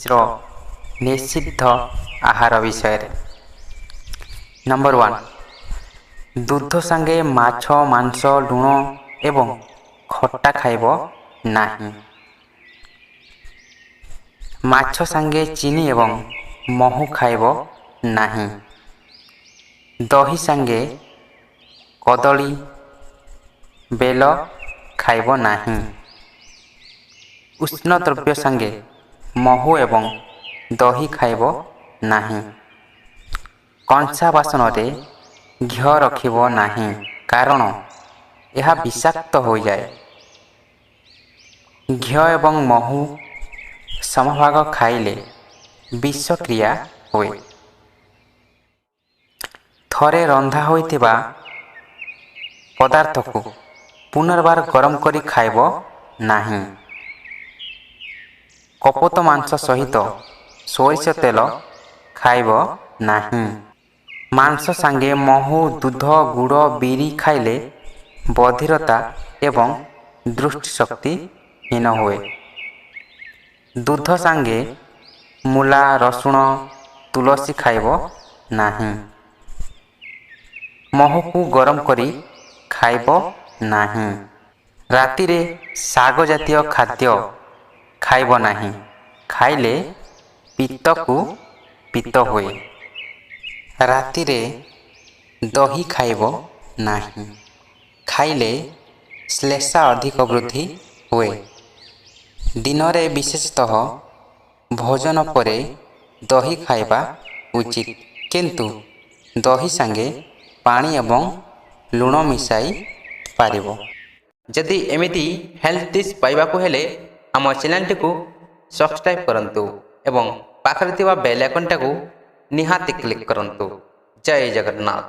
ର ନିଷିଦ୍ଧ ଆହାର ବିଷୟରେ। ନମ୍ବର 1, ଦୁଧ ସାଙ୍ଗେ ମାଛ, ମାଂସ, ଲୁଣ ଏବଂ ଖଟା ଖାଇବ ନାହିଁ। ମାଛ ସାଙ୍ଗେ ଚିନି ଏବଂ ମହୁ ଖାଇବ ନାହିଁ। ଦହି ସାଙ୍ଗେ କଦଳୀ, ବେଲ ଖାଇବ ନାହିଁ। ଉଷ୍ଣ ଦ୍ରବ୍ୟ ସାଙ୍ଗେ ମହୁ ଏବଂ ଦହି ଖାଇବ ନାହିଁ। କଂସା ବାସନରେ ଘିଅ ରଖିବ ନାହିଁ, କାରଣ ଏହା ବିଷାକ୍ତ ହୋଇଯାଏ। ଘିଅ ଏବଂ ମହୁ ସମଭାଗ ଖାଇଲେ ବିଷକ୍ରିୟା ହୁଏ। ଥରେ ରନ୍ଧା ହୋଇଥିବା ପଦାର୍ଥକୁ ପୁନର୍ବାର ଗରମ କରି ଖାଇବ ନାହିଁ। କପୋତ ମାଂସ ସହିତ ସୋରିଷ ତେଲ ଖାଇବ ନାହିଁ। ମାଂସ ସାଙ୍ଗେ ମହୁ, ଦୁଧ, ଗୁଡ଼, ବିରି ଖାଇଲେ ବଧିରତା ଏବଂ ଦୃଷ୍ଟିଶକ୍ତି ହୀନ ହୁଏ। ଦୁଧ ସାଙ୍ଗେ ମୂଲା, ରସୁଣ, ତୁଳସୀ ଖାଇବ ନାହିଁ। ମହୁକୁ ଗରମ କରି ଖାଇବ ନାହିଁ। ରାତିରେ ଶାଗ ଜାତୀୟ ଖାଦ୍ୟ ଖାଇବ ନାହିଁ, ଖାଇଲେ ପିତ୍ତକୁ ପିତ୍ତ ହୁଏ। ରାତିରେ ଦହି ଖାଇବ ନାହିଁ, ଖାଇଲେ ଶ୍ଲେଷା ଅଧିକ ବୃଦ୍ଧି ହୁଏ। ଦିନରେ ବିଶେଷତଃ ଭୋଜନ ପରେ ଦହି ଖାଇବା ଉଚିତ, କିନ୍ତୁ ଦହି ସାଙ୍ଗେ ପାଣି ଏବଂ ଲୁଣ ମିଶାଇ ପାରିବ। ଯଦି ଏମିତି ହେଲ୍ଥ ଟିପ୍ସ ପାଇବାକୁ ହେଲେ ଆମ ଚ୍ୟାନେଲଟିକୁ ସବସ୍କ୍ରାଇବ୍ କରନ୍ତୁ ଏବଂ ପାଖରେ ଥିବା ବେଲ୍ ଆଇକନ୍ଟାକୁ ନିହାତି କ୍ଲିକ୍ କରନ୍ତୁ। ଜୟ ଜଗନ୍ନାଥ।